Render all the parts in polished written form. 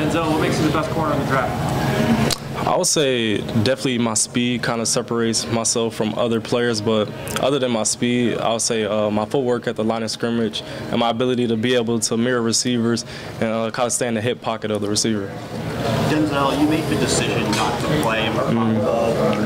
Denzel, what makes you the best corner in the draft? I would say definitely my speed kind of separates myself from other players, but other than my speed, I would say my footwork at the line of scrimmage and my ability to be able to mirror receivers and kind of stay in the hip pocket of the receiver. Denzel, you made the decision not to play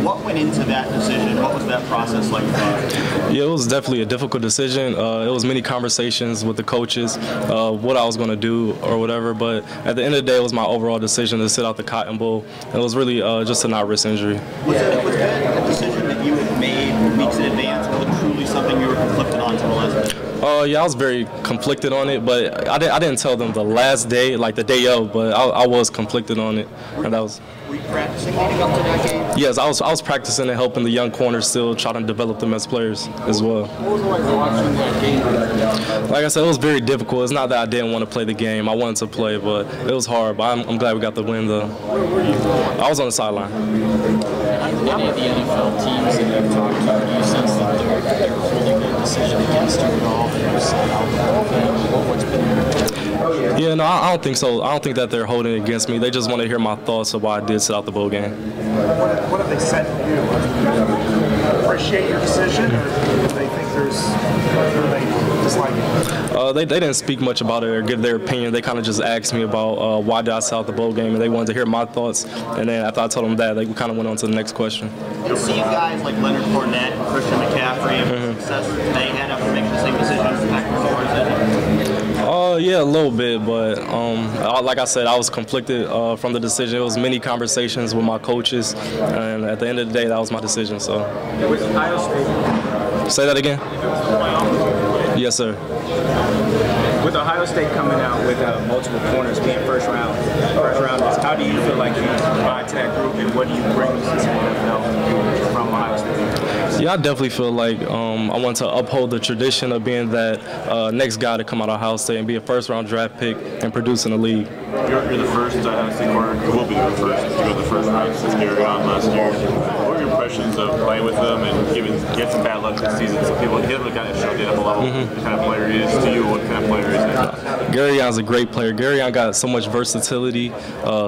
What went into that decision? What was that process like for you? Yeah, it was definitely a difficult decision. It was many conversations with the coaches, what I was going to do or whatever, but at the end of the day, it was my overall decision to sit out the Cotton Bowl. It was really just to not risk injury. Was that a decision that you had made weeks in advance, or was it truly something you were conflicted on to the last minute? Yeah, I was very conflicted on it, but I didn't tell them the last day, like the day of, but I was conflicted on it, and that was. Were you practicing leading up to that game? Yes, I was practicing and helping the young corners still try to develop them as players as well. What was it like watching that game? Like I said, it was very difficult. It's not that I didn't want to play the game. I wanted to play, but it was hard. But I'm glad we got the win, though. I was on the sideline. Any of the NFL teams that you've talked to, do you sense that they're holding their decision against you at all? What's been Yeah, no, I don't think so. I don't think that they're holding it against me. They just want to hear my thoughts of why I did sit out the bowl game. What have they said to you? Do they appreciate your decision, or do they think or they dislike it? They didn't speak much about it or give their opinion. They kind of just asked me about why did I sit out the bowl game, and they wanted to hear my thoughts. And then after I told them that, they kind of went on to the next question. You see guys like Leonard Fournette and Christian McCaffrey and success, they had to make the same decision as Yeah, a little bit, but like I said, I was conflicted from the decision. It was many conversations with my coaches, and at the end of the day, that was my decision. So. With Ohio State. Say that again? Yes, sir. With Ohio State coming out with multiple corners being first rounders, how do you feel like you provide to that group, and what do you bring to the NFL from Ohio State? Yeah, I definitely feel like I want to uphold the tradition of being that next guy to come out of Ohio State and be a first-round draft pick and produce in the league. You're the first Ohio State corner, you will be the first to go the first round since Gary on last year. What were your impressions of playing with him and get some bad luck this season? So people get him to kind of show the NFL level, the kind of player he is to you, what kind of player he is. Gary is a great player. Gary got so much versatility,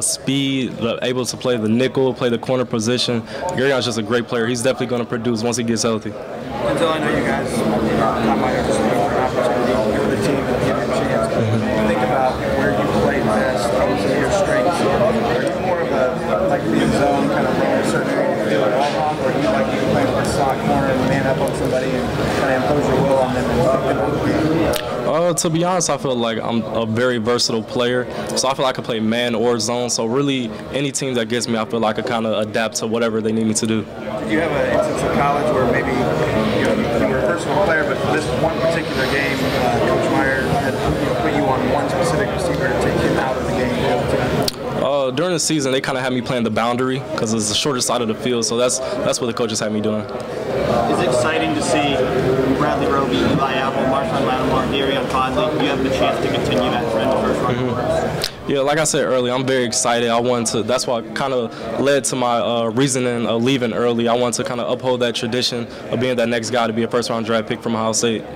speed, able to play the nickel, play the corner position. Gary is just a great player. He's definitely going to produce once he gets healthy. Until I know you guys might have just an opportunity for the team to give you a chance. Think about where you played best, what are your strengths. Are you more of a like being zone kind of role, certain area to feel like all wrong, or do you like you playing with a slot corner and man up on somebody and kind of impose your will on them and pick them up? To be honest, I feel like I'm a very versatile player, so I feel like I can play man or zone. So really, any team that gets me, I feel like I kind of adapt to whatever they need me to do. Did you have an instance in college where maybe you were a versatile player, but for this one particular game, Coach Meyer had put you on one specific receiver to take him out of the game? During the season, they kind of had me playing the boundary because it's the shorter side of the field, so that's what the coaches had me doing. It's exciting to see Bradley Roby, Eli Apple, Marshawn Lattimore, Darian Conley. You have the chance to continue that trend of first round. Yeah, like I said earlier, I'm very excited. I wanted to. That's what kind of led to my reasoning of leaving early. I wanted to kind of uphold that tradition of being that next guy to be a first-round draft pick from Ohio State. You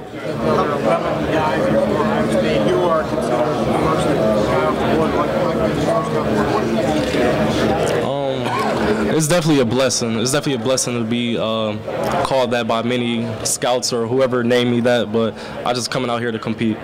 are considered the first guy off the board. It's definitely a blessing. It's definitely a blessing to be called that by many scouts or whoever named me that. But I just coming out here to compete.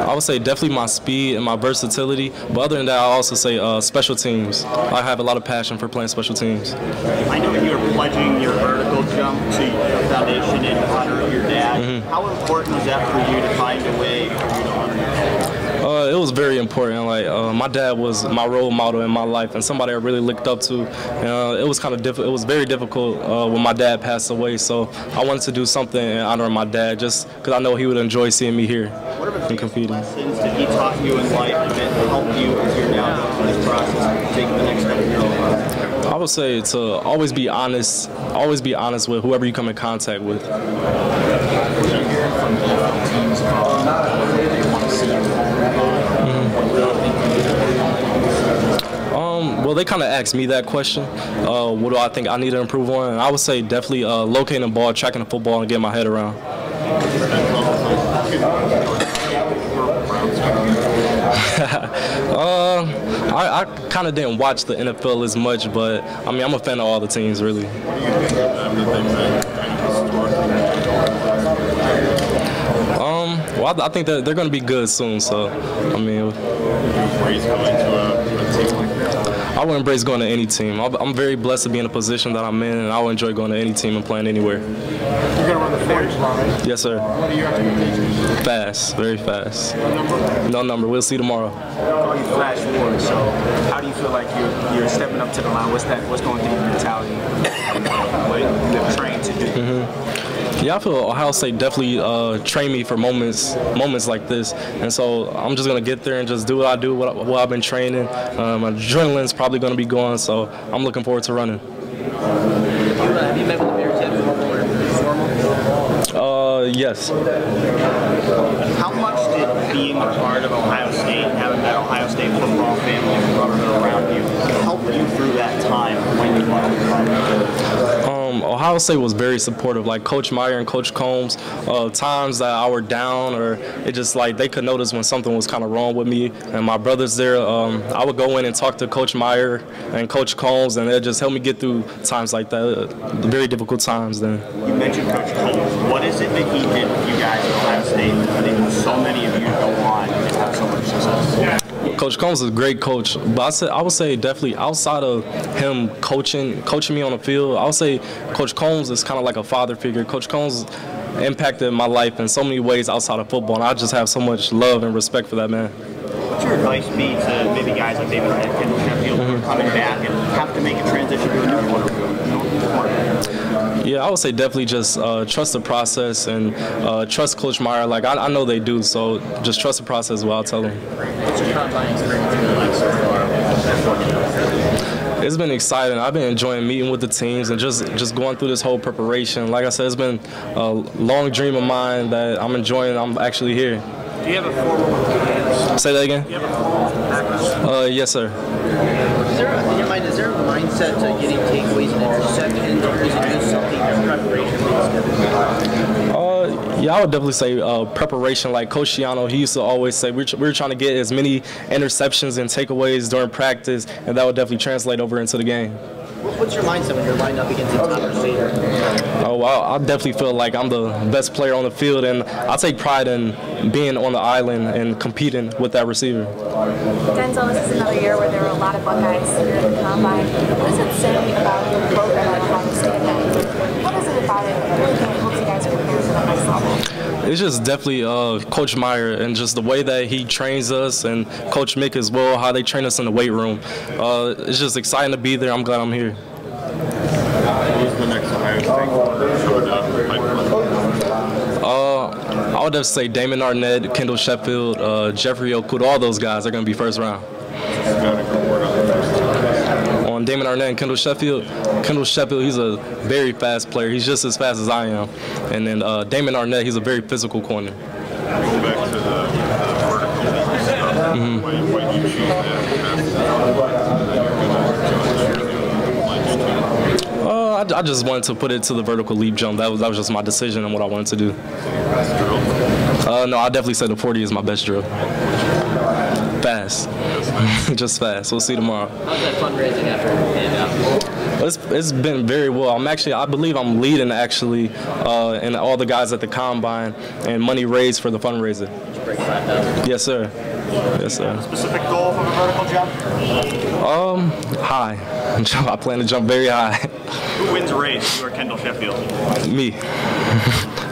I would say definitely my speed and my versatility, but other than that, I also say special teams. I have a lot of passion for playing special teams. I know you're pledging your vertical jump to your foundation in honor of your dad. How important was that for you to find a way for you to honor your dad? It was very important. Like my dad was my role model in my life, and somebody I really looked up to. It was kind of difficult. It was very difficult when my dad passed away. So I wanted to do something in honor of my dad, just because I know he would enjoy seeing me here and competing. What lessons did he taught you in life that helped you as you're now going through this process of taking the next step in your life? I would say to always be honest with whoever you come in contact with. Well, they kind of asked me that question. What do I think I need to improve on? And I would say definitely locating the ball, tracking the football, and getting my head around. I kind of didn't watch the NFL as much, but I mean, I'm a fan of all the teams, really. Well, I think that they're going to be good soon. So, I mean, I would embrace going to any team. I'm very blessed to be in the position that I'm in, and I would enjoy going to any team and playing anywhere. You're going to run the 40 tomorrow, right? Yes, sir. What are your expectations? Fast, very fast. No number? No number. We'll see tomorrow. Call you Flash Ward. So, how do you feel like you're stepping up to the line? What's going through your mentality? What you're trained to do? Yeah, I feel Ohio State definitely trained me for moments like this, and so I'm just gonna get there and just do what I do, what I've been training. My adrenaline's probably gonna be going, so I'm looking forward to running. Have you met with the Bears yet? Formal? Yes. How much did being a part of Ohio State and having that Ohio State football family and brotherhood around you help you through that time when you wanted to come? Ohio State was very supportive, like Coach Meyer and Coach Combs. Times that I were down, or it just like they could notice when something was kind of wrong with me. And my brothers there, I would go in and talk to Coach Meyer and Coach Combs, and they'd just help me get through times like that, very difficult times. Then You mentioned Coach Combs. What is it that he did with you guys at Ohio State that enabled so many of you to go on and have so much success? Coach Combs is a great coach, but I would say definitely outside of him coaching me on the field, I would say Coach Combs is kind of like a father figure. Coach Combs impacted my life in so many ways outside of football, and I just have so much love and respect for that man. What's your advice be to maybe guys like David and Kendall Sheffield who are coming back and have to make a transition to a new quarterback? Yeah, I would say definitely just trust the process and trust Coach Meyer. Like I know they do, so just trust the process is what I'll tell them. What's your combine experience been like so far? It's been exciting. I've been enjoying meeting with the teams and just going through this whole preparation. Like I said, it's been a long dream of mine that I'm enjoying. I'm actually here. Do you have a formal? Say that again? Do you have a formal background? Yes, sir. Is there, in your mind, is there a mindset to getting takeaways and interceptions, or is it just something that preparation makes? Yeah, I would definitely say preparation. Like Coach Shiano, he used to always say we're trying to get as many interceptions and takeaways during practice, and that would definitely translate over into the game. What's your mindset when you're lined up against a top receiver? Oh, well, I definitely feel like I'm the best player on the field, and I take pride in being on the island and competing with that receiver. Denzel, this is another year where there were a lot of Buckeyes here at the Combine. What does it say about the program at Ohio State then? What is it about it that really kind of helps you guys prepare for the next level? It's just definitely Coach Meyer and just the way that he trains us, and Coach Mick as well, how they train us in the weight room. It's just exciting to be there. I'm glad I'm here. Who's the next Ohio State coming down the pipeline? I would have to say Damon Arnett, Kendall Sheffield, Jeffrey Okuda, all those guys are going to be first round. On Damon Arnett and Kendall Sheffield, he's a very fast player. He's just as fast as I am. And then Damon Arnett, he's a very physical corner. Going back to the vertical stuff, why do you choose that? I just wanted to put it to the vertical leap jump. That was just my decision and what I wanted to do. No, I definitely say the 40 is my best drill. Fast. Just fast. We'll see tomorrow. How's that fundraising effort pan out? It's been very well. I believe I'm leading actually, and all the guys at the Combine and money raised for the fundraiser. Did you break 5,000? Yes, sir. Yes, sir. Specific goal from a vertical jump? High. I plan to jump very high. Who wins a race, you or Kendall Sheffield? Me.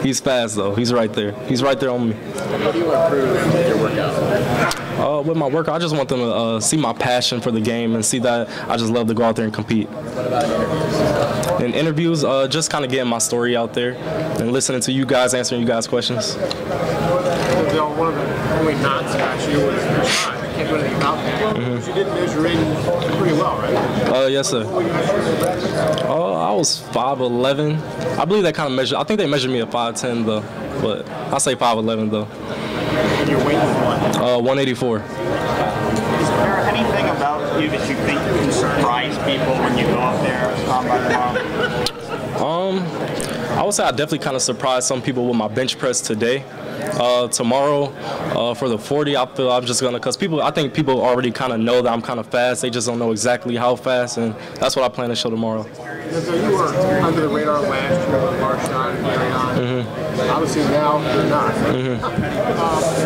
He's fast though. He's right there. He's right there on me. What do you want to improve with your workout? With my workout, I just want them to see my passion for the game and see that I just love to go out there and compete. What about interviews? In interviews, just kind of getting my story out there and listening to you guys, answering you guys' questions. One of the only knocks about you was your shot. I can't do anything about that. You did measure in pretty well, right? Yes, sir. I was 5'11". I believe that kind of measure. I think they measured me at 5'10", though. But I say 5'11", though. And your weight was what? 184. Is there anything about you that you think can surprise people when you go up there at the Combine tomorrow? I would say I definitely kind of surprised some people with my bench press today. Tomorrow, for the 40, I feel I'm just gonna, cause I think people already kind of know that I'm kind of fast. They just don't know exactly how fast, and that's what I plan to show tomorrow. So you were under the radar last year with Marshawn and Marion. Obviously now you're not. But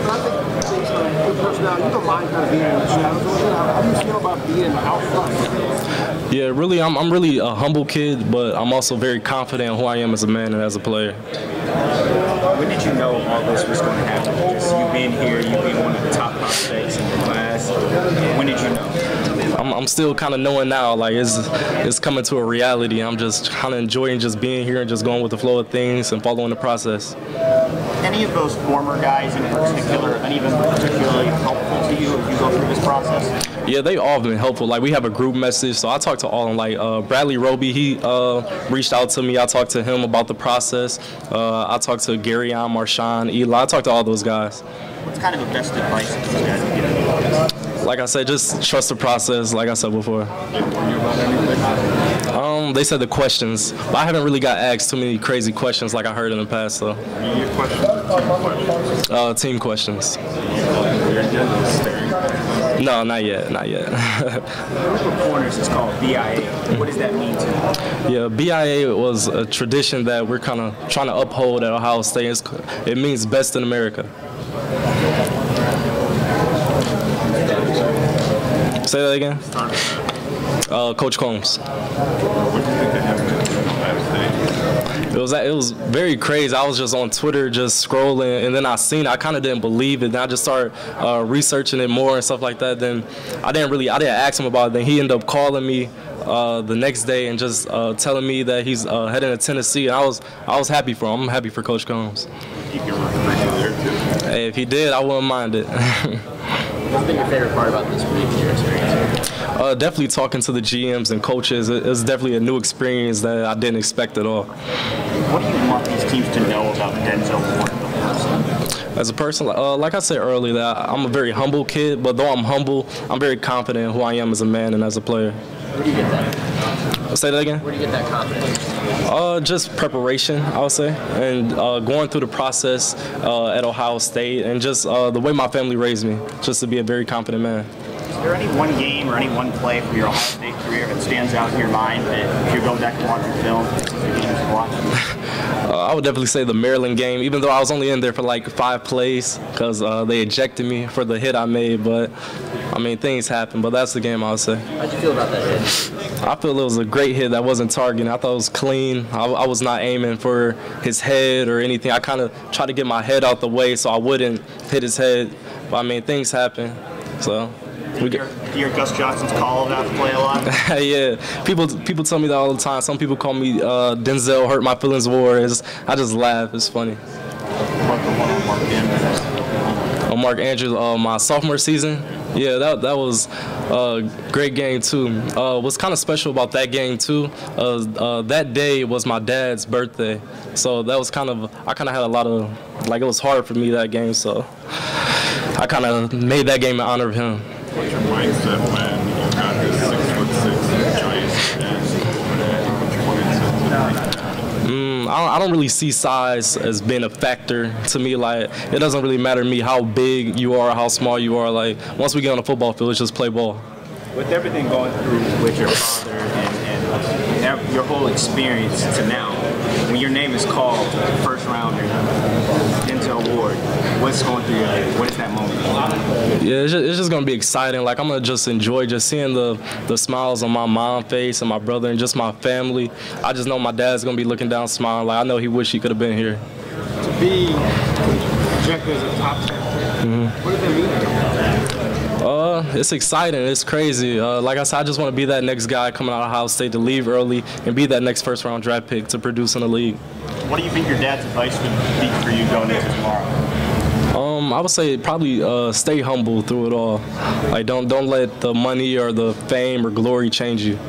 I think based on your personality, you don't mind kind of being in the shadows. How do you feel about being out front? Yeah, really, I'm really a humble kid, but I'm also very confident in who I am as a man and as a player. When did you know all this was going to happen? Just you being here, you being one of the top prospects in the class. When did you know? I'm still kind of knowing now, like it's coming to a reality. I'm just kind of enjoying just being here and just going with the flow of things and following the process. Any of those former guys in particular, any of them particularly helpful to you as you go through this process? Yeah, they all been helpful. Like, we have a group message, so I talk to all of them. Like, Bradley Roby, he reached out to me. I talked to him about the process. I talked to Gary, Marshawn, Eli. I talked to all those guys. What's kind of the best advice that these guys have given you? Like I said, just trust the process, like I said before. They said the questions, but I haven't really got asked too many crazy questions like I heard in the past, though. Your questions or team questions? Team questions. No, not yet, not yet. The group of corners is called BIA. What does that mean to you? Yeah, BIA was a tradition that we're kind of trying to uphold at Ohio State. It means best in America. Say that again. Coach Combs. What do you think that happened at Ohio State? It was very crazy. I was just on Twitter just scrolling, and then I seen it. I kind of didn't believe it. Then I just started researching it more and stuff like that. Then I didn't ask him about it. Then he ended up calling me the next day and just telling me that he's heading to Tennessee. And I was happy for him. I'm happy for Coach Combs. You can recruit there too. Hey, if he did, I wouldn't mind it. What's been your favorite part about this year experience? Definitely talking to the GMs and coaches. It was definitely a new experience that I didn't expect at all. What do you want these teams to know about Denzel Ward? As a person, like I said earlier, that I'm a very humble kid, but though I'm humble, I'm very confident in who I am as a man and as a player. Where do you get that? Say that again? Where do you get that confidence? Just preparation, I would say, and going through the process at Ohio State, and just the way my family raised me, just to be a very confident man. Is there any one game or any one play from your Ohio State career that stands out in your mind that if you go back and watch the film, it's the games to watch? I would definitely say the Maryland game, even though I was only in there for like 5 plays because they ejected me for the hit I made. But, I mean, things happen. But that's the game I would say. How'd you feel about that hit? I feel it was a great hit that wasn't targeting. I thought it was clean. I was not aiming for his head or anything. I kind of tried to get my head out the way so I wouldn't hit his head. But, I mean, things happen. So. Do you hear Gus Johnson's call of that play a lot? Yeah, people tell me that all the time. Some people call me Denzel hurt my feelings war. I just laugh. It's funny. Mark Andrews, my sophomore season. Yeah, that was a great game too. What's kind of special about that game too? That day was my dad's birthday, so that was I kind of had a lot of it was hard for me that game. So I kind of made that game in honor of him. What's your mindset when you got this 6'6" giant? I don't really see size as being a factor to me. Like, it doesn't really matter to me how big you are, how small you are. Like, once we get on the football field, it's just play ball. With everything going through with your father and your whole experience to now, when your name is called first rounder, Denzel Ward, what's going through your head? What is that moment? Yeah, it's just gonna be exciting. Like, I'm gonna just enjoy just seeing the smiles on my mom's face and my brother and just my family. I just know my dad's gonna be looking down smiling. Like, I know he wish he could have been here. To be projected as a top 10, what does that mean? It's exciting. It's crazy. Like I said, I just want to be that next guy coming out of Ohio State to leave early and be that next first-round draft pick to produce in the league. What do you think your dad's advice would be for you going into tomorrow? I would say probably stay humble through it all. Like, don't let the money or the fame or glory change you.